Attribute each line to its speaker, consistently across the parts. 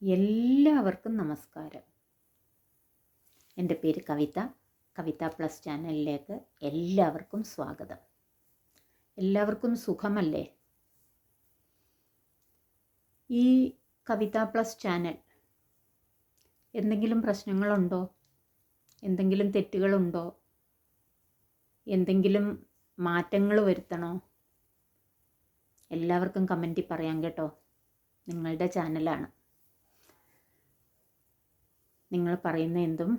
Speaker 1: എല്ലാവർക്കും നമസ്കാരം. എൻ്റെ പേര് കവിത പ്ലസ് ചാനലിലേക്ക് എല്ലാവർക്കും സ്വാഗതം. എല്ലാവർക്കും സുഖമല്ലേ? ഈ കവിത പ്ലസ് ചാനൽ എന്തെങ്കിലും പ്രശ്നങ്ങളുണ്ടോ? എന്തെങ്കിലും തെറ്റുകളുണ്ടോ? എന്തെങ്കിലും മാറ്റങ്ങൾ വരുത്തണോ? എല്ലാവർക്കും കമൻറ്റിൽ പറയാം കേട്ടോ. നിങ്ങളുടെ ചാനലാണ്. നിങ്ങൾ പറയുന്ന എന്തും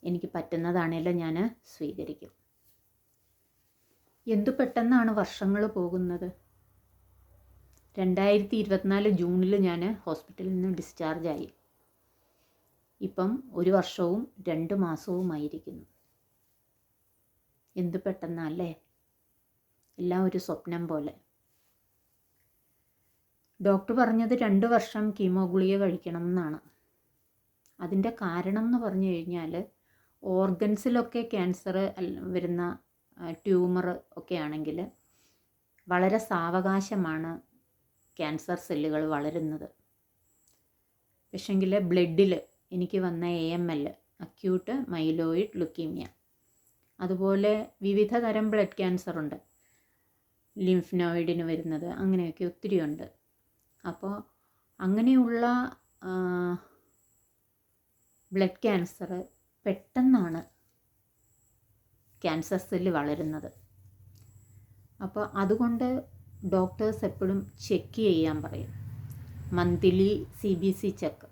Speaker 1: എനിക്ക് പറ്റുന്നതാണേലും ഞാൻ സ്വീകരിക്കും. എന്തു പെട്ടെന്നാണ് വർഷങ്ങൾ പോകുന്നത്. 2024 ജൂണിൽ ഞാൻ ഹോസ്പിറ്റലിൽ നിന്ന് ഡിസ്ചാർജായി. ഇപ്പം 1 വർഷവും 2 മാസവുമായിരിക്കുന്നു. എന്തു പെട്ടെന്നല്ലേ? എല്ലാം ഒരു സ്വപ്നം പോലെ. ഡോക്ടർ പറഞ്ഞത് 2 വർഷം കീമോ ഗുളിക കഴിക്കണം എന്നാണ്. അതിൻ്റെ കാരണം എന്ന് പറഞ്ഞു കഴിഞ്ഞാൽ ഓർഗൻസിലൊക്കെ ക്യാൻസർ വരുന്ന ട്യൂമർ ഒക്കെ ആണെങ്കിൽ വളരെ സാവകാശമാണ് ക്യാൻസർ സെല്ലുകൾ വളരുന്നത്. പക്ഷെങ്കിൽ ബ്ലഡിൽ എനിക്ക് വന്ന AML അക്യൂട്ട് മൈലോയിഡ് ലുക്കീമിയ, അതുപോലെ വിവിധ തരം ബ്ലഡ് ക്യാൻസറുണ്ട്, ലിംഫ് നോയിഡിന് വരുന്നത്, അങ്ങനെയൊക്കെ ഒത്തിരിയുണ്ട്. അപ്പോൾ അങ്ങനെയുള്ള ബ്ലഡ് ക്യാൻസർ പെട്ടെന്നാണ് ക്യാൻസർ സെല്ല് വളരുന്നത്. അപ്പോൾ അതുകൊണ്ട് ഡോക്ടേഴ്സ് എപ്പോഴും ചെക്ക് ചെയ്യാൻ പറയും. മന്ത്ലി CBC ചെക്ക്,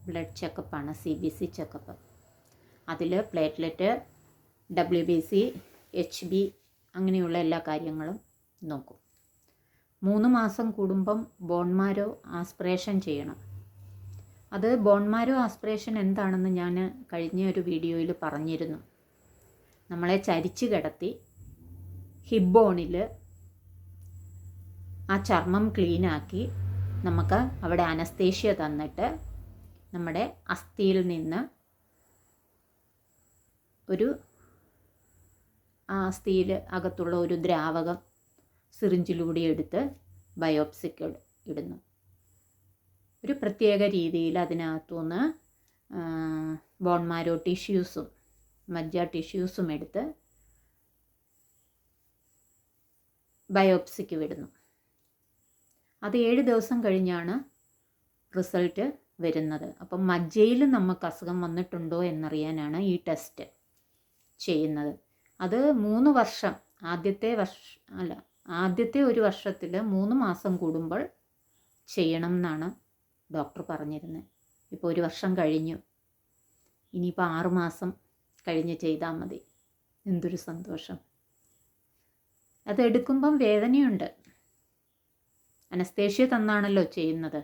Speaker 1: ബ്ലഡ് ചെക്കപ്പാണ് CBC ചെക്കപ്പ്. അതിൽ പ്ലേറ്റ്ലെറ്റ്, WBC, HB അങ്ങനെയുള്ള എല്ലാ കാര്യങ്ങളും നോക്കും. 3 മാസം കൂടുമ്പം ബോൺ മാരോ ആസ്പിറേഷൻ ചെയ്യണം. അത് ബോൺ മാരോ ആസ്പിറേഷൻ എന്താണെന്ന് ഞാൻ കഴിഞ്ഞ ഒരു വീഡിയോയിൽ പറഞ്ഞിരുന്നു. നമ്മളെ ചരിച്ച് കിടത്തി ഹിപ്പ് ബോണിൽ ആ ചർമ്മം ക്ലീനാക്കി നമുക്ക് അവിടെ അനസ്തേഷ്യ തന്നിട്ട് നമ്മുടെ അസ്ഥിയിൽ നിന്ന് അസ്ഥിയിൽ അകത്തുള്ള ഒരു ദ്രാവകം സിറിഞ്ചിലൂടെ എടുത്ത് ബയോപ്സിക്ക് ഇടുന്നു. ഒരു പ്രത്യേക രീതിയിൽ അതിനകത്തുനിന്ന് ബോൺ മാരോ ടിഷ്യൂസും മജ്ജ ടിഷ്യൂസും എടുത്ത് ബയോപ്സിക്ക് വിടുന്നു. അത് 7 ദിവസം കഴിഞ്ഞാണ് റിസൾട്ട് വരുന്നത്. അപ്പം മജ്ജയിൽ നമുക്ക് അസുഖം വന്നിട്ടുണ്ടോ എന്നറിയാനാണ് ഈ ടെസ്റ്റ് ചെയ്യുന്നത്. അത് 3 വർഷം, ആദ്യത്തെ 1 വർഷത്തിൽ 3 മാസം കൂടുമ്പോൾ ചെയ്യണം എന്നാണ് ഡോക്ടർ പറഞ്ഞിരുന്നത്. ഇപ്പോൾ 1 വർഷം കഴിഞ്ഞു. ഇനിയിപ്പോൾ 6 മാസം കഴിഞ്ഞ് ചെയ്താൽ മതി. എന്തൊരു സന്തോഷം. അതെടുക്കുമ്പം വേദനയുണ്ട്. അനസ്തേഷ്യ തന്നാണല്ലോ ചെയ്യുന്നത്.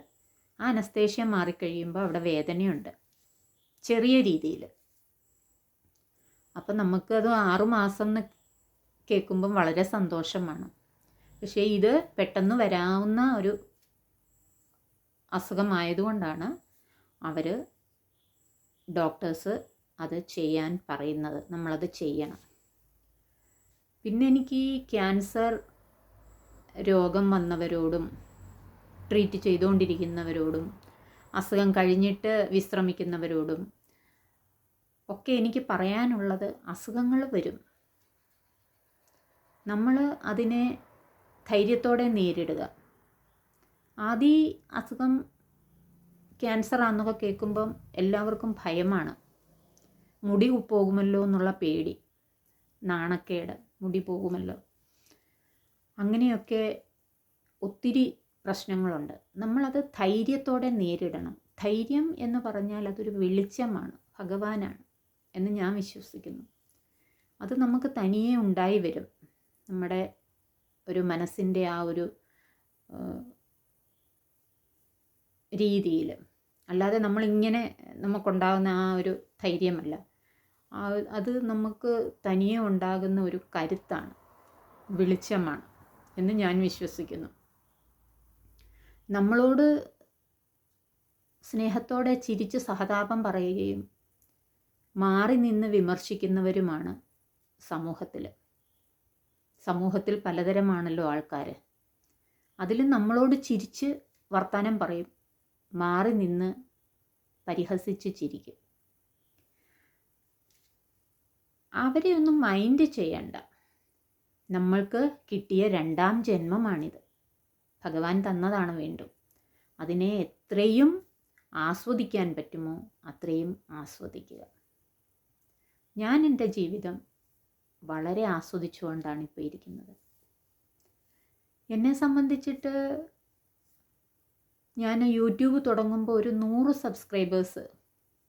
Speaker 1: ആ അനസ്തേഷ്യ മാറിക്കഴിയുമ്പോൾ അവിടെ വേദനയുണ്ട്, ചെറിയ രീതിയിൽ. അപ്പം നമുക്കത് 6 മാസം എന്ന് കേൾക്കുമ്പം വളരെ സന്തോഷമാണ്. പക്ഷേ ഇത് പെട്ടെന്ന് വരാവുന്ന ഒരു അസുഖമായതുകൊണ്ടാണ് ഡോക്ടേഴ്സ് അത് ചെയ്യാൻ പറയുന്നത്. നമ്മളത് ചെയ്യണം. പിന്നെ എനിക്ക് ഈ ക്യാൻസർ രോഗം വന്നവരോടും ട്രീറ്റ് ചെയ്തുകൊണ്ടിരിക്കുന്നവരോടും അസുഖം കഴിഞ്ഞിട്ട് വിശ്രമിക്കുന്നവരോടും ഒക്കെ എനിക്ക് പറയാനുള്ളത്, അസുഖങ്ങൾ വരും. നമ്മൾ അതിനെ ധൈര്യത്തോടെ നേരിടുക. ആദ്യം അസുഖം ക്യാൻസർ ആണെന്നൊക്കെ കേൾക്കുമ്പം എല്ലാവർക്കും ഭയമാണ്. മുടി പോകുമല്ലോ എന്നുള്ള പേടി, നാണക്കേട്, മുടി പോകുമല്ലോ, അങ്ങനെയൊക്കെ ഒത്തിരി പ്രശ്നങ്ങളുണ്ട്. നമ്മളത് ധൈര്യത്തോടെ നേരിടണം. ധൈര്യം എന്ന് പറഞ്ഞാൽ അതൊരു വെളിച്ചമാണ്, ഭഗവാനാണ് എന്ന് ഞാൻ വിശ്വസിക്കുന്നു. അത് നമുക്ക് തനിയെ ഉണ്ടായി വരും, നമ്മുടെ ഒരു മനസ്സിൻ്റെ ആ ഒരു രീതിയിൽ. അല്ലാതെ നമ്മളിങ്ങനെ നമുക്കുണ്ടാകുന്ന ആ ഒരു ധൈര്യമല്ല. അത് നമുക്ക് തനിയെ ഉണ്ടാകുന്ന ഒരു കരുത്താണ്, വെളിച്ചമാണ് എന്ന് ഞാൻ വിശ്വസിക്കുന്നു. നമ്മളോട് സ്നേഹത്തോടെ ചിരിച്ച് സഹതാപം പറയുകയും മാറി നിന്ന് വിമർശിക്കുന്നവരുമാണ് സമൂഹത്തിൽ പലതരമാണല്ലോ ആൾക്കാർ. അതിൽ നമ്മളോട് ചിരിച്ച് വർത്താനം പറയും, മാറി നിന്ന് പരിഹസിച്ച് ചിരിക്കും. അവരെ ഒന്നും മൈൻഡ് ചെയ്യണ്ട. നമ്മൾക്ക് കിട്ടിയ 2ാം ജന്മമാണിത്. ഭഗവാൻ തന്നതാണ് വീണ്ടും. അതിനെ എത്രയും ആസ്വദിക്കാൻ പറ്റുമോ അത്രയും ആസ്വദിക്കുക. ഞാൻ എൻ്റെ ജീവിതം വളരെ ആസ്വദിച്ചുകൊണ്ടാണ് ഇപ്പോൾ ഇരിക്കുന്നത്. എന്നെ സംബന്ധിച്ചിട്ട് ഞാൻ യൂട്യൂബ് തുടങ്ങുമ്പോൾ ഒരു 100 സബ്സ്ക്രൈബേഴ്സ്,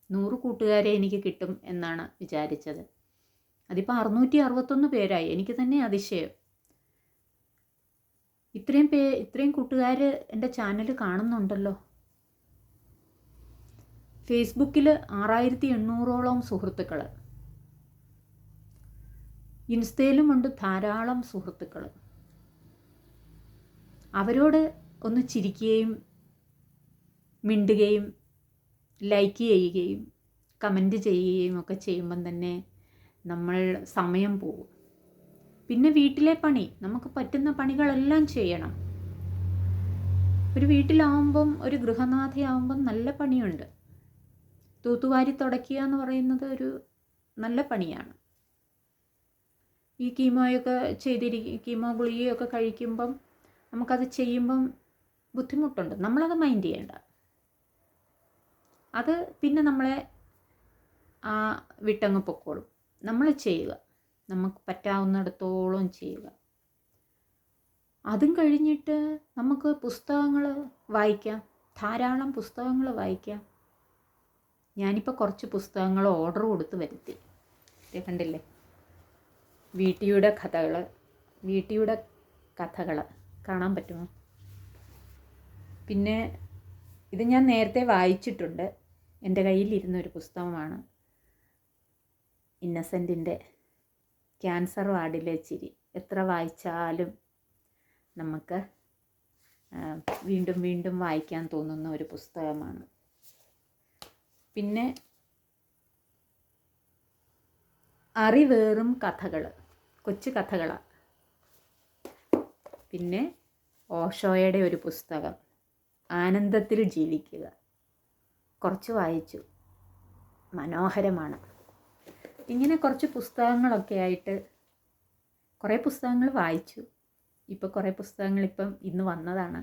Speaker 1: 100 കൂട്ടുകാരെ എനിക്ക് കിട്ടും എന്നാണ് വിചാരിച്ചത്. അതിപ്പോൾ 661 പേരായി. എനിക്ക് തന്നെ അതിശയം. ഇത്രയും കൂട്ടുകാർ എൻ്റെ ചാനൽ കാണുന്നുണ്ടല്ലോ. ഫേസ്ബുക്കിൽ 6800ഓളം സുഹൃത്തുക്കൾ, ഇൻസ്റ്റയിലുമുണ്ട് ധാരാളം സുഹൃത്തുക്കൾ. അവരോട് ഒന്ന് ചിരിക്കുകയും മിണ്ടുകയും ലൈക്ക് ചെയ്യുകയും കമൻറ്റ് ചെയ്യുകയും ഒക്കെ ചെയ്യുമ്പം തന്നെ നമ്മൾ സമയം പോകും. പിന്നെ വീട്ടിലെ പണി, നമുക്ക് പറ്റുന്ന പണികളെല്ലാം ചെയ്യണം. ഒരു വീട്ടിലാവുമ്പം, ഒരു ഗൃഹനാഥയാവുമ്പം നല്ല പണിയുണ്ട്. തൂത്തുവാരി തുടയ്ക്കുക എന്ന് പറയുന്നത് ഒരു നല്ല പണിയാണ്. ഈ കീമോ ഗുളികയൊക്കെ കഴിക്കുമ്പം നമുക്കത് ചെയ്യുമ്പം ബുദ്ധിമുട്ടുണ്ട്. നമ്മളത് മൈൻഡ് ചെയ്യേണ്ട. അത് പിന്നെ നമ്മളെ വിട്ടങ്ങ് പൊക്കോളും. നമ്മൾ ചെയ്യുക, നമുക്ക് പറ്റാവുന്നിടത്തോളം ചെയ്യുക. അതും കഴിഞ്ഞിട്ട് നമുക്ക് പുസ്തകങ്ങൾ വായിക്കാം, ധാരാളം പുസ്തകങ്ങൾ വായിക്കാം. ഞാനിപ്പോൾ കുറച്ച് പുസ്തകങ്ങൾ ഓർഡർ കൊടുത്ത് വരുത്തി. കണ്ടില്ലേ, വീട്ടിയുടെ കഥകൾ കാണാൻ പറ്റുമോ? പിന്നെ ഇത് ഞാൻ നേരത്തെ വായിച്ചിട്ടുണ്ട്. എൻ്റെ കയ്യിലിരുന്നൊരു പുസ്തകമാണ്. ഇന്നസെൻറ്റിൻ്റെ ക്യാൻസർ വാർഡിലെ ചിരി. എത്ര വായിച്ചാലും നമുക്ക് വീണ്ടും വീണ്ടും വായിക്കാൻ തോന്നുന്ന ഒരു പുസ്തകമാണ്. പിന്നെ അറിവേറും കഥകൾ, കൊച്ചു കഥകളാണ്. പിന്നെ ഓഷോയുടെ ഒരു പുസ്തകം ആനന്ദത്തിൽ ജീവിക്കുക, കുറച്ച് വായിച്ചു, മനോഹരമാണ്. ഇങ്ങനെ കുറച്ച് പുസ്തകങ്ങളൊക്കെ ആയിട്ട് കുറേ പുസ്തകങ്ങൾ വായിച്ചു. ഇപ്പോൾ കുറേ പുസ്തകങ്ങൾ ഇന്ന് വന്നതാണ്.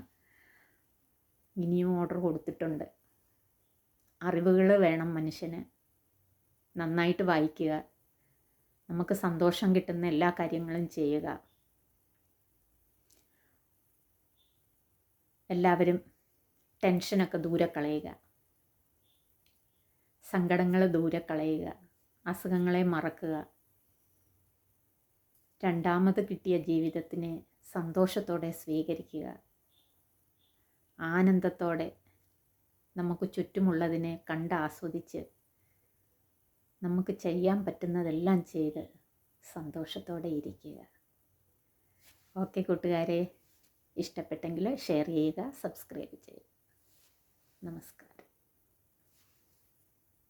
Speaker 1: ഇനിയും ഓർഡർ കൊടുത്തിട്ടുണ്ട്. അറിവുകൾ വേണം മനുഷ്യന്. നന്നായിട്ട് വായിക്കുക, നമുക്ക് സന്തോഷം കിട്ടുന്ന എല്ലാ കാര്യങ്ങളും ചെയ്യുക. എല്ലാവരും ടെൻഷനൊക്കെ ദൂരെ കളയുക, സങ്കടങ്ങൾ ദൂരെ കളയുക, അസുഖങ്ങളെ മറക്കുക. 2ാമത് കിട്ടിയ ജീവിതത്തിനെ സന്തോഷത്തോടെ സ്വീകരിക്കുക. ആനന്ദത്തോടെ നമുക്ക് ചുറ്റുമുള്ളതിനെ കണ്ട് ആസ്വദിച്ച് നമുക്ക് ചെയ്യാൻ പറ്റുന്നതെല്ലാം ചെയ്ത് സന്തോഷത്തോടെ ഇരിക്കുക. ഓക്കെ കൂട്ടുകാരെ, ഇഷ്ടപ്പെട്ടെങ്കിൽ ഷെയർ ചെയ്യുക, സബ്സ്ക്രൈബ് ചെയ്യുക. നമസ്കാരം.